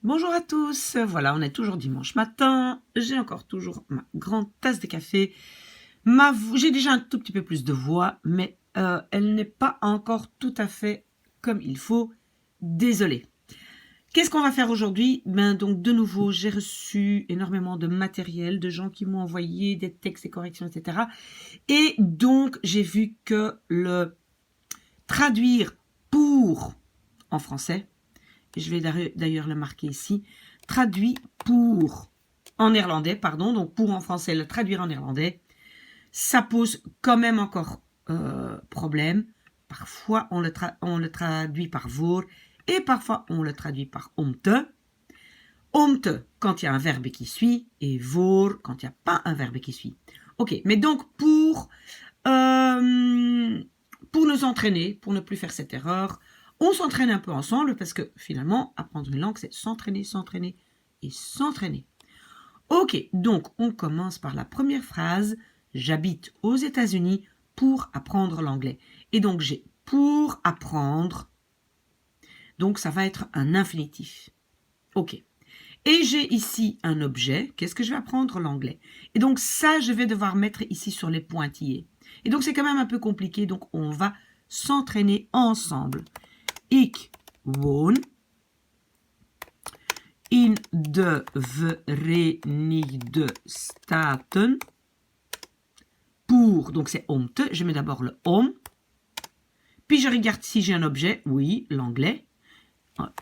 Bonjour à tous, voilà, on est toujours dimanche matin, j'ai encore toujours ma grande tasse de café, j'ai déjà un tout petit peu plus de voix, mais elle n'est pas encore tout à fait comme il faut, désolée. Qu'est-ce qu'on va faire aujourd'hui? Donc de nouveau, j'ai reçu énormément de matériel, de gens qui m'ont envoyé des textes, des corrections, etc. Et donc, j'ai vu que le traduire pour en français, je vais d'ailleurs le marquer ici, traduit pour en néerlandais, pardon, donc pour en français, le traduire en néerlandais, ça pose quand même encore problème. Parfois, on le traduit par voor et parfois, on le traduit par omte. Omte quand il y a un verbe qui suit et voor quand il n'y a pas un verbe qui suit. Ok, mais donc pour nous entraîner, pour ne plus faire cette erreur, on s'entraîne un peu ensemble parce que finalement, apprendre une langue, c'est s'entraîner, s'entraîner et s'entraîner. Ok, donc on commence par la première phrase. J'habite aux États-Unis pour apprendre l'anglais. Et donc j'ai pour apprendre. Donc ça va être un infinitif. Ok. Et j'ai ici un objet. Qu'est-ce que je vais apprendre? L'anglais. Et donc ça, je vais devoir mettre ici sur les pointillés. Et donc c'est quand même un peu compliqué. Donc on va s'entraîner ensemble. Ik woon in de Verenigde Staten pour, donc c'est omte, je mets d'abord le om, puis je regarde si j'ai un objet, oui, l'anglais,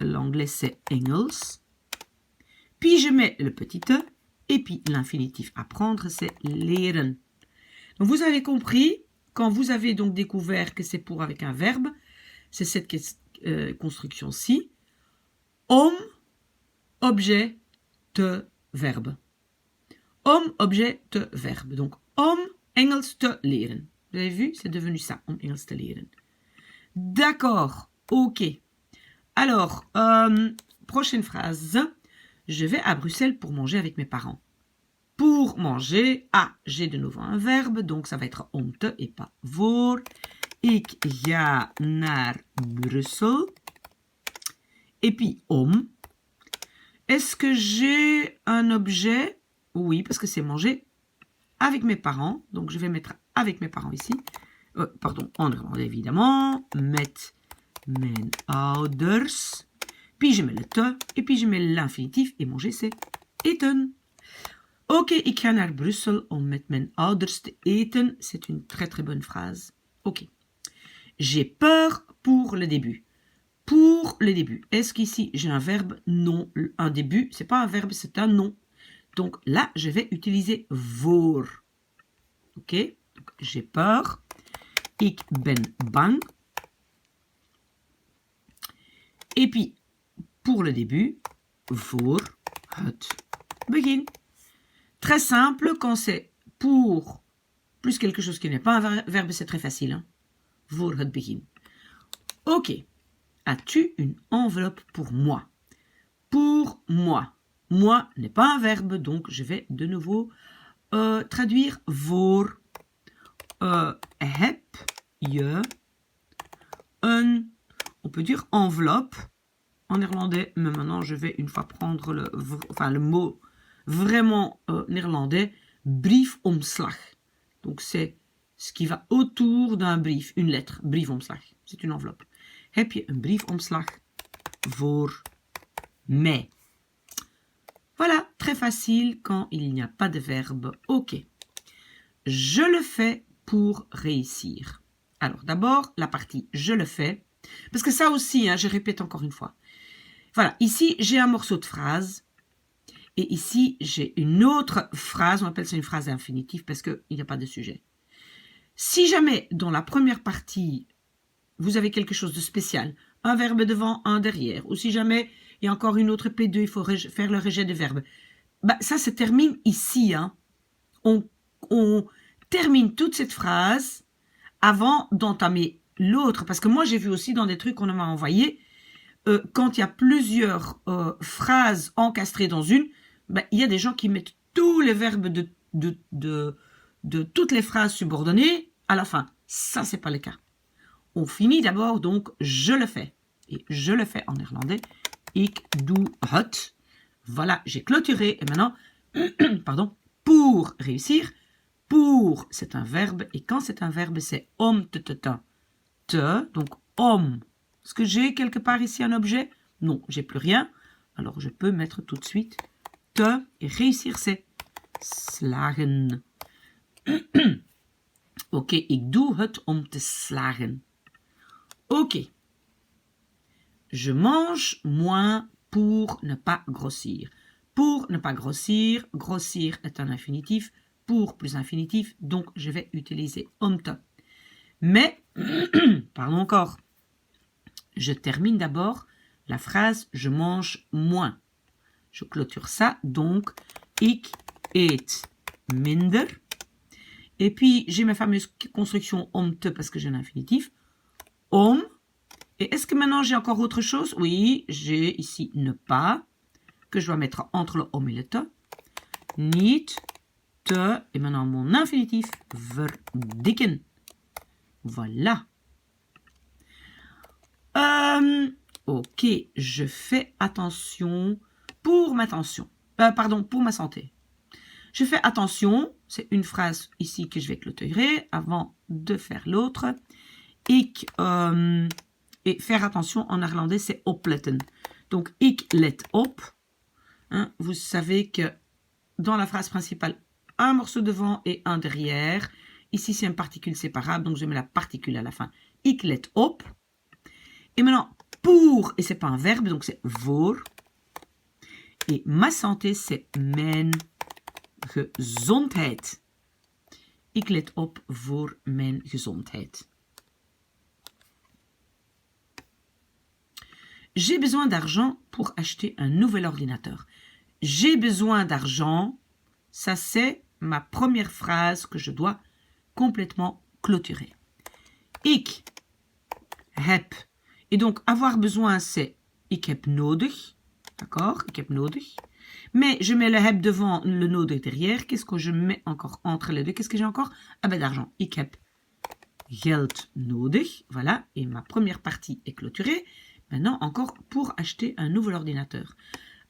l'anglais c'est Engels, puis je mets le petit e, et puis l'infinitif apprendre c'est leren. Donc vous avez compris, quand vous avez donc découvert que c'est pour avec un verbe, c'est cette construction-ci, om, objet, te, verbe. Om, objet, te, verbe. Donc, om Engels te leren. Vous avez vu, c'est devenu ça, om Engels te leren. D'accord, ok. Alors, prochaine phrase. Je vais à Bruxelles pour manger avec mes parents. Pour manger, j'ai de nouveau un verbe, donc ça va être om te et pas voor. Ik ga naar Brussel. Et puis, om. Est-ce que j'ai un objet? Oui, parce que c'est manger avec mes parents. Donc, je vais mettre avec mes parents ici. Pardon, en néerlandais, évidemment. Met mijn ouders. Puis, je mets le te. Et puis, je mets l'infinitif. Et manger, c'est eten. Ok, ik ga naar Brussel om met mijn ouders te eten. C'est une très, très bonne phrase. Ok. J'ai peur pour le début. Pour le début. Est-ce qu'ici, j'ai un verbe? Non. Un début, c'est pas un verbe, c'est un nom. Donc là, je vais utiliser voor. Ok? Donc, j'ai peur. Ik ben bang. Et puis, pour le début, voor het begin. Très simple, quand c'est pour plus quelque chose qui n'est pas un verbe, c'est très facile. Hein? Voor het begin. Ok. As-tu une enveloppe pour moi? Pour moi. Moi n'est pas un verbe, donc je vais de nouveau traduire voor. Heb je een, on peut dire enveloppe en néerlandais, mais maintenant je vais une fois prendre le mot vraiment néerlandais, briefomslag. Donc c'est ce qui va autour d'un brief, une lettre, briefomslag, c'est une enveloppe. Heb je een briefomslag voor mij? Voilà, très facile quand il n'y a pas de verbe. Ok. Je le fais pour réussir. Alors, d'abord, la partie « je le fais ». Parce que ça aussi, hein, je répète encore une fois. Voilà, ici, j'ai un morceau de phrase. Et ici, j'ai une autre phrase. On appelle ça une phrase infinitive parce qu'il n'y a pas de sujet. Si jamais, dans la première partie, vous avez quelque chose de spécial, un verbe devant, un derrière, ou si jamais il y a encore une autre P2, il faut faire le rejet de verbe. Bah, ça se termine ici. Hein. On termine toute cette phrase avant d'entamer l'autre. Parce que moi, j'ai vu aussi dans des trucs qu'on m'a envoyé, quand il y a plusieurs phrases encastrées dans une, bah, il y a des gens qui mettent tous les verbes de toutes les phrases subordonnées à la fin. Ça, c'est pas le cas. On finit d'abord, donc, je le fais. Et je le fais en néerlandais. ik doe het. Voilà, j'ai clôturé. Et maintenant, pardon, pour réussir. Pour, c'est un verbe. Et quand c'est un verbe, c'est om te. Donc, om. Est-ce que j'ai quelque part ici un objet? Non, j'ai plus rien. Alors, je peux mettre tout de suite te. Et réussir, c'est slagen. Ok, ik doe het om te slagen. Ok. Je mange moins pour ne pas grossir. Pour ne pas grossir, grossir est un infinitif. Pour plus infinitif, donc je vais utiliser om te. Mais, pardon encore, je termine d'abord la phrase je mange moins. Je clôture ça, donc ik eet minder. Et puis j'ai ma fameuse construction om te parce que j'ai un infinitif. Om. Et est-ce que maintenant j'ai encore autre chose? Oui, j'ai ici ne pas, que je dois mettre entre le om et le te. Niet, te, et maintenant mon infinitif, verdikken. Voilà. Ok, je fais attention pour ma tension. Pour ma santé. Je fais attention, c'est une phrase ici que je vais clôturer avant de faire l'autre. Ik, et faire attention en néerlandais, c'est opletten. Donc, ik let op. Hein, vous savez que dans la phrase principale, un morceau devant et un derrière. Ici, c'est une particule séparable, donc je mets la particule à la fin. Ik let op. Et maintenant, pour, et c'est pas un verbe, donc c'est voor. Et ma santé, c'est mijn gezondheid. Ik let op voor mijn gezondheid. J'ai besoin d'argent pour acheter un nouvel ordinateur. J'ai besoin d'argent, ça c'est ma première phrase que je dois complètement clôturer. Ik heb. Et donc avoir besoin c'est ik heb nodig. D'accord? Ik heb nodig. Mais je mets le heb devant le nodig derrière. Qu'est-ce que je mets encore entre les deux? Qu'est-ce que j'ai encore? Ah ben d'argent. Ik heb geld nodig. Voilà. Et ma première partie est clôturée. Maintenant, encore pour acheter un nouvel ordinateur.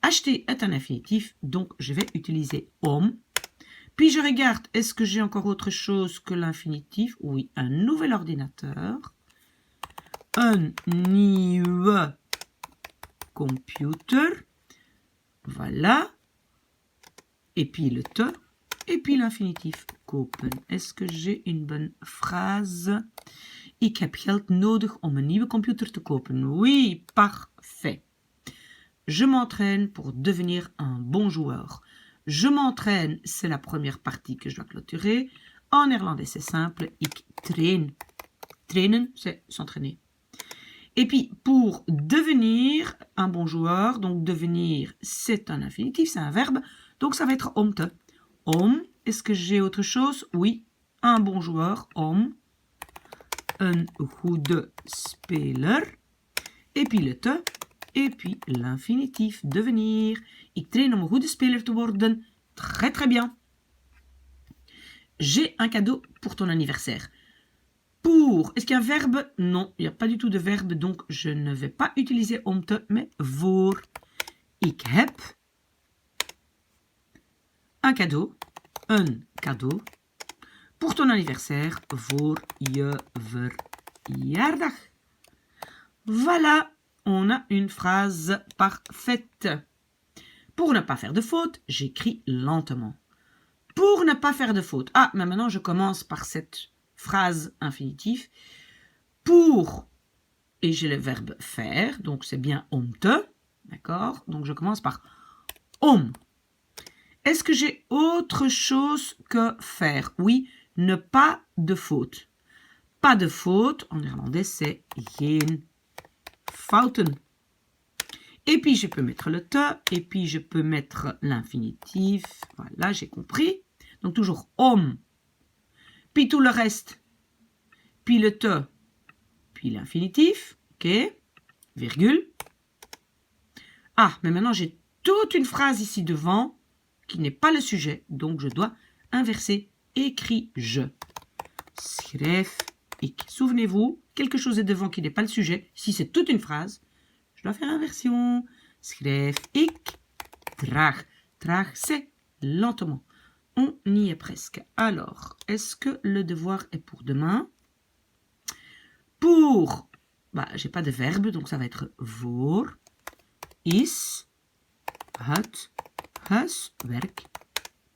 Acheter est un infinitif, donc je vais utiliser om. Puis je regarde, est-ce que j'ai encore autre chose que l'infinitif? Oui, un nouvel ordinateur. Un nieuwe computer. Voilà. Et puis le te. Et puis l'infinitif kopen. Est-ce que j'ai une bonne phrase? Ik heb geld nodig om een nieuwe computer te kopen. Oui, parfait. Je m'entraîne pour devenir un bon joueur. Je m'entraîne, c'est la première partie que je dois clôturer. En néerlandais, c'est simple. Ik train. Trainen, c'est s'entraîner. Et puis, pour devenir un bon joueur, donc devenir, c'est un infinitif, c'est un verbe. Donc, ça va être om te. Om, est-ce que j'ai autre chose? Oui, un bon joueur, om. Een goede speler. Et puis le te. Et puis l'infinitif, devenir. Ik train om een goede speler te worden. Très très bien. J'ai un cadeau pour ton anniversaire. Pour, est-ce qu'il y a un verbe? Non, il n'y a pas du tout de verbe, donc je ne vais pas utiliser om te, mais voor. Ik heb un cadeau. Een cadeau. Pour ton anniversaire, voor je verjaardag. Voilà, on a une phrase parfaite. Pour ne pas faire de faute, j'écris lentement. Pour ne pas faire de faute. Ah, mais maintenant je commence par cette phrase infinitive. Pour, et j'ai le verbe faire, donc c'est bien om te. D'accord? Donc je commence par om. Est-ce que j'ai autre chose que faire? Oui. Ne pas de faute. Pas de faute, en néerlandais, c'est geen fouten. Et puis, je peux mettre le te, et puis je peux mettre l'infinitif. Voilà, j'ai compris. Donc, toujours om. Puis tout le reste. Puis le te. Puis l'infinitif. OK. Virgule. Ah, mais maintenant, j'ai toute une phrase ici devant qui n'est pas le sujet. Donc, je dois inverser. Écris je. Schrijf ik. Souvenez-vous, quelque chose est devant qui n'est pas le sujet. Si c'est toute une phrase, je dois faire inversion. schrijf ik traag. Traag, c'est lentement. On y est presque. Alors, est-ce que le devoir est pour demain? Pour, bah, j'ai pas de verbe, donc ça va être voor, is, het, huiswerk.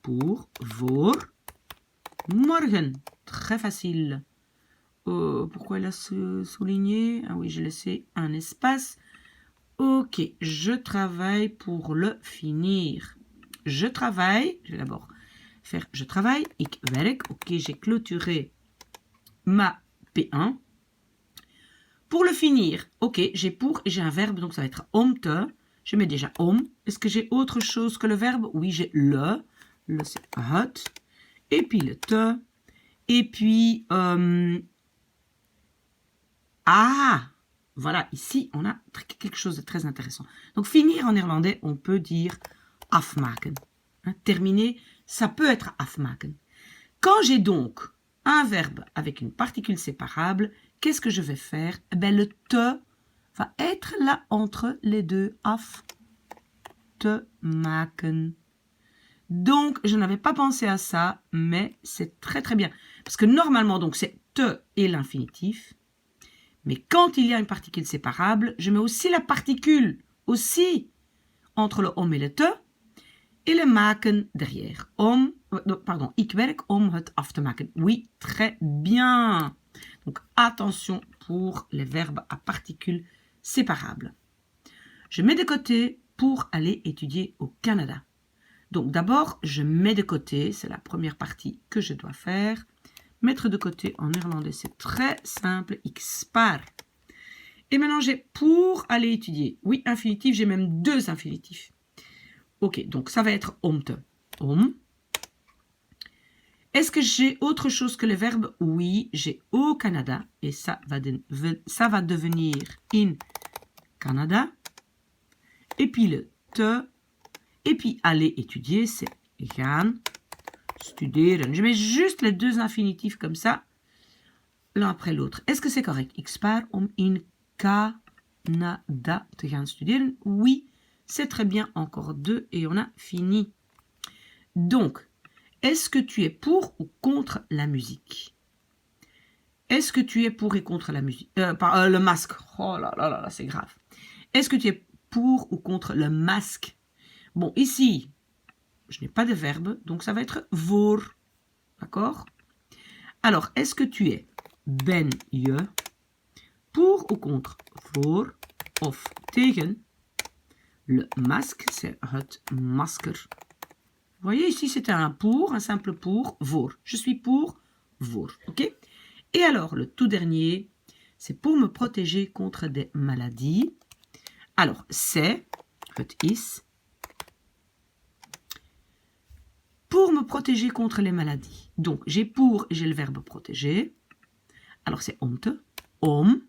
Pour, voor, morgen. Très facile. Pourquoi il a souligné? Ah oui, j'ai laissé un espace. Ok, je travaille pour le finir. Je travaille, je vais d'abord faire je travaille, ik werk. Ok, j'ai clôturé ma P1. Pour le finir, ok, j'ai pour et j'ai un verbe, donc ça va être om te. Je mets déjà om. Est-ce que j'ai autre chose que le verbe? Oui, j'ai le. Le, c'est het. Et puis le te. Et puis, voilà, ici, on a quelque chose de très intéressant. Donc, finir en néerlandais, on peut dire afmaken. Hein, terminer, ça peut être afmaken. Quand j'ai donc un verbe avec une particule séparable, qu'est-ce que je vais faire? Ben, le te va être là entre les deux. Af, te maken. Donc, je n'avais pas pensé à ça, mais c'est très très bien. Parce que normalement, donc, c'est te et l'infinitif. Mais quand il y a une particule séparable, je mets aussi la particule, aussi, entre le om et le te, et le maken derrière. Ik werk om het af te maken. Oui, très bien. Donc, attention pour les verbes à particules séparables. Je mets de côté pour aller étudier au Canada. Donc, d'abord, je mets de côté, c'est la première partie que je dois faire. Mettre de côté en néerlandais, c'est très simple. Ik spaar. Et maintenant, j'ai pour aller étudier. Oui, infinitif, j'ai même deux infinitifs. Ok, donc ça va être om te. Om. Est-ce que j'ai autre chose que le verbe? Oui, j'ai au Canada. Et ça va devenir in Canada. Et puis le te. Et puis aller étudier, c'est gaan studeren. Je mets juste les deux infinitifs comme ça, l'un après l'autre. Est-ce que c'est correct? Ik spaar om in Canada te gaan studeren. Oui, c'est très bien. Encore deux et on a fini. Donc, est-ce que tu es pour ou contre la musique? Est-ce que tu es pour et contre la musique? Le masque. Oh là là là là, c'est grave. Est-ce que tu es pour ou contre le masque? Bon, ici, je n'ai pas de verbe, donc ça va être voor. D'accord? Alors, est-ce que tu es ben je pour ou contre voor of tegen le masque? C'est het masker. Vous voyez, ici, c'était un pour, un simple pour, voor. Je suis pour, voor. OK? Et alors, le tout dernier, c'est pour me protéger contre des maladies. Alors, c'est, het is, pour me protéger contre les maladies. Donc, j'ai pour et j'ai le verbe protéger. Alors, c'est om te, om.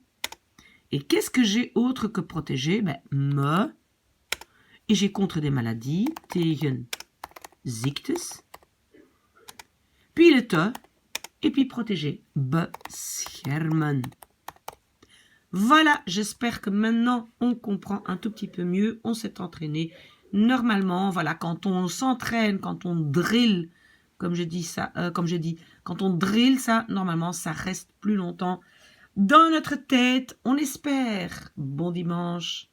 Et qu'est-ce que j'ai autre que protéger? Ben, me. Et j'ai contre des maladies, tegen ziektes. Puis le te. Et puis protéger, beschermen. Voilà, j'espère que maintenant, on comprend un tout petit peu mieux. On s'est entraîné. Normalement, voilà, quand on s'entraîne, quand on drill, comme je dis, quand on drill ça, normalement, ça reste plus longtemps dans notre tête. On espère. Bon dimanche.